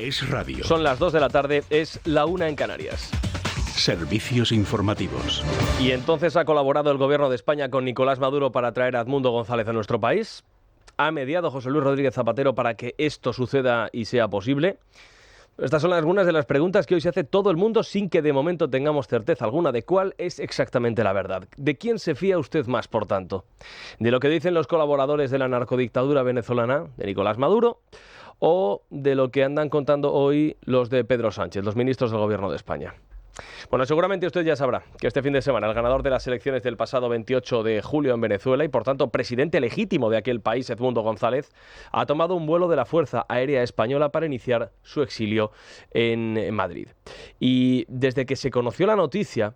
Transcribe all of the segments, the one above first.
Es radio. Son las 2 de la tarde, es la 1 en Canarias. Servicios informativos. ¿Y entonces ha colaborado el Gobierno de España con Nicolás Maduro para traer a Edmundo González a nuestro país? ¿Ha mediado José Luis Rodríguez Zapatero para que esto suceda y sea posible? Estas son algunas de las preguntas que hoy se hace todo el mundo sin que de momento tengamos certeza alguna de cuál es exactamente la verdad. ¿De quién se fía usted más, por tanto? ¿De lo que dicen los colaboradores de la narcodictadura venezolana, de Nicolás Maduro, o de lo que andan contando hoy los de Pedro Sánchez, los ministros del Gobierno de España? Bueno, seguramente usted ya sabrá que este fin de semana el ganador de las elecciones del pasado 28 de julio en Venezuela y por tanto presidente legítimo de aquel país, Edmundo González, ha tomado un vuelo de la Fuerza Aérea Española para iniciar su exilio en Madrid. Y desde que se conoció la noticia,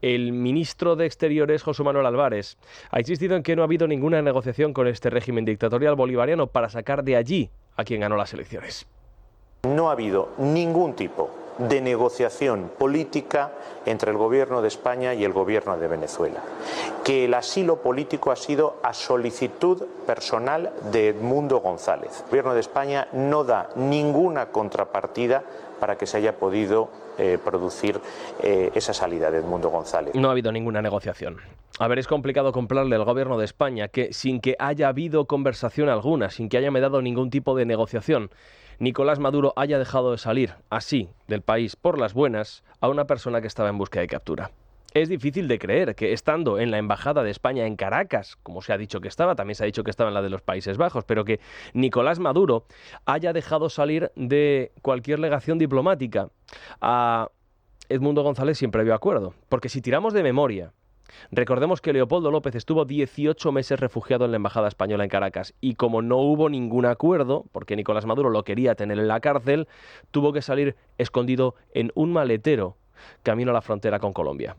el ministro de Exteriores, José Manuel Álvarez, ha insistido en que no ha habido ninguna negociación con este régimen dictatorial bolivariano para sacar de allí a quien ganó las elecciones. No ha habido ningún tipo de negociación política entre el Gobierno de España y el Gobierno de Venezuela. Que el asilo político ha sido a solicitud personal de Edmundo González. El Gobierno de España no da ninguna contrapartida para que se haya podido producir esa salida de Edmundo González. No ha habido ninguna negociación. A ver, es complicado comprarle al Gobierno de España que sin que haya habido conversación alguna, sin que haya dado ningún tipo de negociación, Nicolás Maduro haya dejado de salir así del país por las buenas a una persona que estaba en búsqueda de captura. Es difícil de creer que estando en la Embajada de España en Caracas, como se ha dicho que estaba, también se ha dicho que estaba en la de los Países Bajos, pero que Nicolás Maduro haya dejado salir de cualquier legación diplomática a Edmundo González sin previo acuerdo. Porque si tiramos de memoria, recordemos que Leopoldo López estuvo 18 meses refugiado en la Embajada Española en Caracas y como no hubo ningún acuerdo, porque Nicolás Maduro lo quería tener en la cárcel, tuvo que salir escondido en un maletero camino a la frontera con Colombia.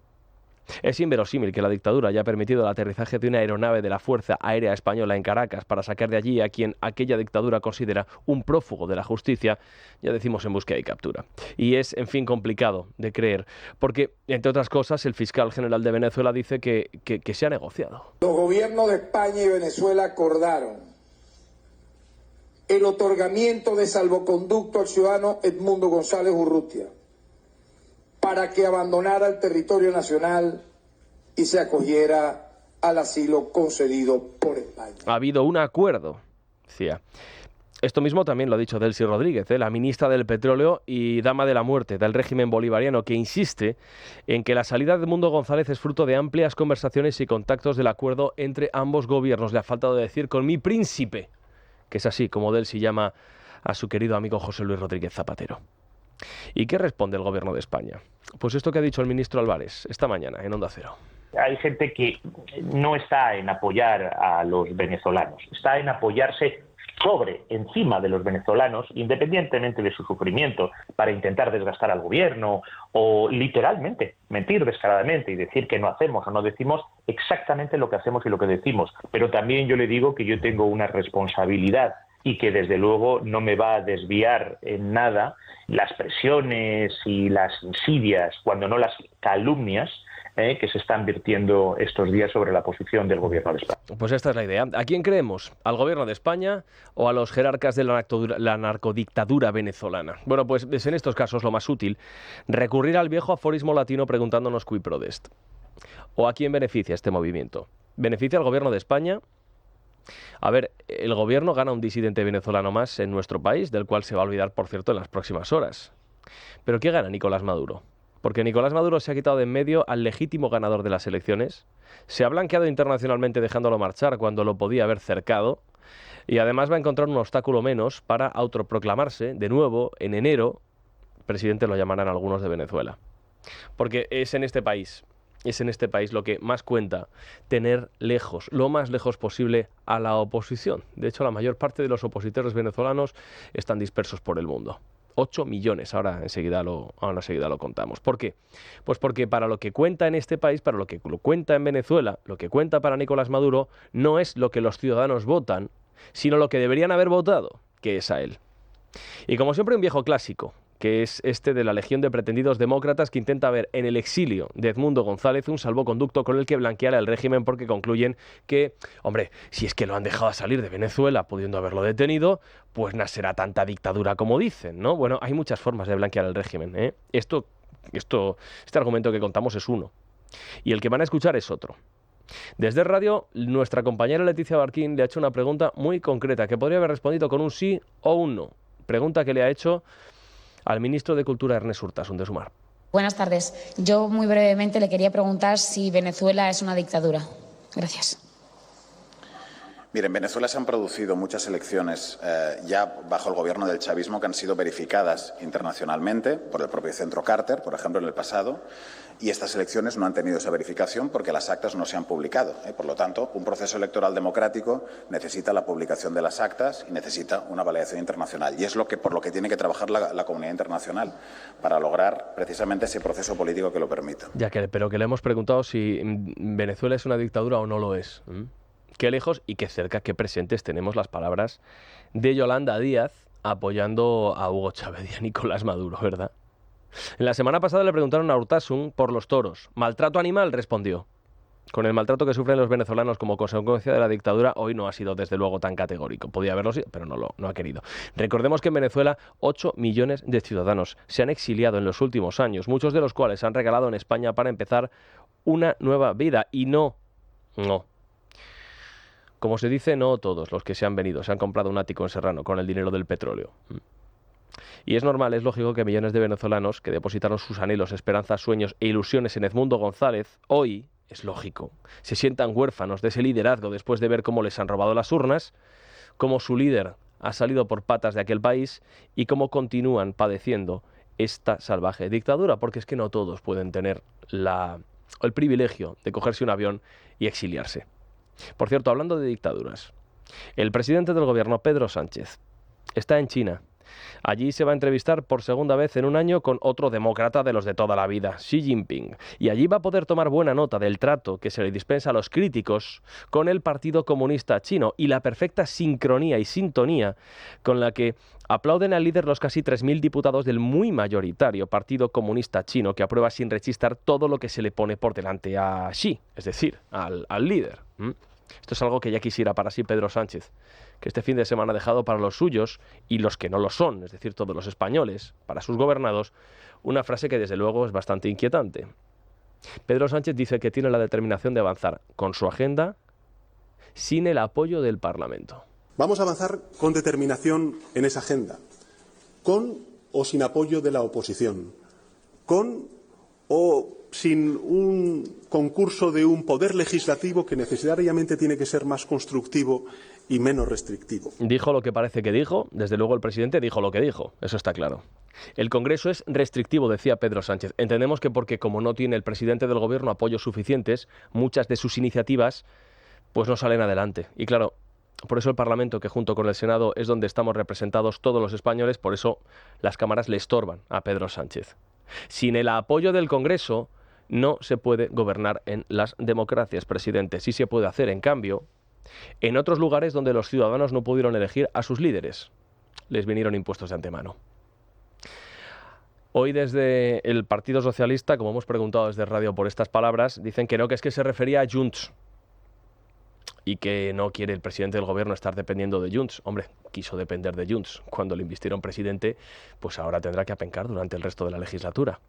Es inverosímil que la dictadura haya permitido el aterrizaje de una aeronave de la Fuerza Aérea Española en Caracas para sacar de allí a quien aquella dictadura considera un prófugo de la justicia, ya decimos en búsqueda y captura. Y es, en fin, complicado de creer, porque, entre otras cosas, el fiscal general de Venezuela dice que se ha negociado. Los gobiernos de España y Venezuela acordaron el otorgamiento de salvoconducto al ciudadano Edmundo González Urrutia, para que abandonara el territorio nacional y se acogiera al asilo concedido por España. Ha habido un acuerdo, decía. Esto mismo también lo ha dicho Delcy Rodríguez, la ministra del Petróleo y dama de la muerte del régimen bolivariano, que insiste en que la salida de Edmundo González es fruto de amplias conversaciones y contactos del acuerdo entre ambos gobiernos. Le ha faltado decir con mi príncipe, que es así como Delcy llama a su querido amigo José Luis Rodríguez Zapatero. ¿Y qué responde el Gobierno de España? Pues esto que ha dicho el ministro Álvarez esta mañana en Onda Cero. Hay gente que no está en apoyar a los venezolanos, está en apoyarse encima de los venezolanos, independientemente de su sufrimiento, para intentar desgastar al gobierno o literalmente mentir descaradamente y decir que no hacemos o no decimos exactamente lo que hacemos y lo que decimos. Pero también yo le digo que yo tengo una responsabilidad y que desde luego no me va a desviar en nada las presiones y las insidias, cuando no las calumnias, que se están vertiendo estos días sobre la posición del Gobierno de España. Pues esta es la idea. ¿A quién creemos? ¿Al Gobierno de España o a los jerarcas de la narcodictadura venezolana? Bueno, pues es en estos casos lo más útil recurrir al viejo aforismo latino preguntándonos cui prodest. ¿O a quién beneficia este movimiento? ¿Beneficia al Gobierno de España? A ver, el gobierno gana un disidente venezolano más en nuestro país, del cual se va a olvidar, por cierto, en las próximas horas. ¿Pero qué gana Nicolás Maduro? Porque Nicolás Maduro se ha quitado de en medio al legítimo ganador de las elecciones, se ha blanqueado internacionalmente dejándolo marchar cuando lo podía haber cercado, y además va a encontrar un obstáculo menos para autoproclamarse de nuevo en enero, presidente lo llamarán algunos de Venezuela. Porque es en este país lo que más cuenta tener lejos, lo más lejos posible a la oposición. De hecho, la mayor parte de los opositores venezolanos están dispersos por el mundo. 8 millones, ahora enseguida lo contamos. ¿Por qué? Pues porque para lo que cuenta en este país, para lo que cuenta en Venezuela, lo que cuenta para Nicolás Maduro, no es lo que los ciudadanos votan, sino lo que deberían haber votado, que es a él. Y como siempre, un viejo clásico que es este de la Legión de Pretendidos Demócratas, que intenta ver en el exilio de Edmundo González un salvoconducto con el que blanquear al régimen, porque concluyen que, hombre, si es que lo han dejado salir de Venezuela pudiendo haberlo detenido, pues no será tanta dictadura como dicen, ¿no? Bueno, hay muchas formas de blanquear el régimen, ¿eh? Este argumento que contamos es uno, y el que van a escuchar es otro. Desde Radio, nuestra compañera Leticia Barquín le ha hecho una pregunta muy concreta que podría haber respondido con un sí o un no. Pregunta que le ha hecho al ministro de Cultura, Ernest Urtasun, de Sumar. Buenas tardes. Yo muy brevemente le quería preguntar si Venezuela es una dictadura. Gracias. Mire, en Venezuela se han producido muchas elecciones ya bajo el gobierno del chavismo que han sido verificadas internacionalmente por el propio Centro Carter, por ejemplo, en el pasado, y estas elecciones no han tenido esa verificación porque las actas no se han publicado. Por lo tanto, un proceso electoral democrático necesita la publicación de las actas y necesita una validación internacional. Y es por lo que tiene que trabajar la comunidad internacional para lograr precisamente ese proceso político que lo permita. Pero que le hemos preguntado si Venezuela es una dictadura o no lo es. Qué lejos y qué cerca, qué presentes tenemos las palabras de Yolanda Díaz apoyando a Hugo Chávez y a Nicolás Maduro, ¿verdad? En la semana pasada le preguntaron a Urtasun por los toros. ¿Maltrato animal? Respondió. Con el maltrato que sufren los venezolanos como consecuencia de la dictadura, hoy no ha sido desde luego tan categórico. Podía haberlo sido, pero no ha querido. Recordemos que en Venezuela 8 millones de ciudadanos se han exiliado en los últimos años, muchos de los cuales se han regalado en España para empezar una nueva vida. Y no. Como se dice, no todos los que se han venido se han comprado un ático en Serrano con el dinero del petróleo. Y es normal, es lógico que millones de venezolanos que depositaron sus anhelos, esperanzas, sueños e ilusiones en Edmundo González, hoy, es lógico, se sientan huérfanos de ese liderazgo después de ver cómo les han robado las urnas, cómo su líder ha salido por patas de aquel país y cómo continúan padeciendo esta salvaje dictadura, porque es que no todos pueden tener el privilegio de cogerse un avión y exiliarse. Por cierto, hablando de dictaduras, el presidente del gobierno, Pedro Sánchez, está en China. Allí se va a entrevistar por segunda vez en un año con otro demócrata de los de toda la vida, Xi Jinping. Y allí va a poder tomar buena nota del trato que se le dispensa a los críticos con el Partido Comunista Chino y la perfecta sincronía y sintonía con la que aplauden al líder los casi 3.000 diputados del muy mayoritario Partido Comunista Chino, que aprueba sin rechistar todo lo que se le pone por delante a Xi, es decir, al líder. Esto es algo que ya quisiera para sí Pedro Sánchez, que este fin de semana ha dejado para los suyos y los que no lo son, es decir, todos los españoles, para sus gobernados, una frase que desde luego es bastante inquietante. Pedro Sánchez dice que tiene la determinación de avanzar con su agenda sin el apoyo del Parlamento. Vamos a avanzar con determinación en esa agenda, con o sin apoyo de la oposición, con o sin un concurso de un poder legislativo que necesariamente tiene que ser más constructivo y menos restrictivo. Dijo lo que parece que dijo, desde luego el presidente dijo lo que dijo, eso está claro. El Congreso es restrictivo, decía Pedro Sánchez. Entendemos que porque como no tiene el presidente del gobierno apoyos suficientes, muchas de sus iniciativas pues no salen adelante. Y claro, por eso el Parlamento, que junto con el Senado es donde estamos representados todos los españoles, por eso las cámaras le estorban a Pedro Sánchez. Sin el apoyo del Congreso no se puede gobernar en las democracias, presidente. Sí se puede hacer, en cambio, en otros lugares donde los ciudadanos no pudieron elegir a sus líderes. Les vinieron impuestos de antemano. Hoy desde el Partido Socialista, como hemos preguntado desde Radio por estas palabras, dicen que no, que es que se refería a Junts y que no quiere el presidente del gobierno estar dependiendo de Junts. Hombre, quiso depender de Junts cuando le invistieron presidente, pues ahora tendrá que apencar durante el resto de la legislatura.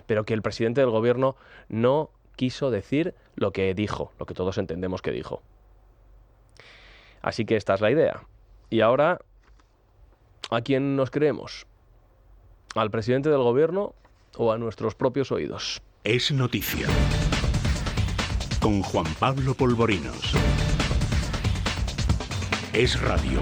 Pero que el presidente del gobierno no quiso decir lo que dijo, lo que todos entendemos que dijo. Así que esta es la idea. Y ahora, ¿a quién nos creemos? ¿Al presidente del gobierno o a nuestros propios oídos? Es noticia. Con Juan Pablo Polvorinos. Es radio.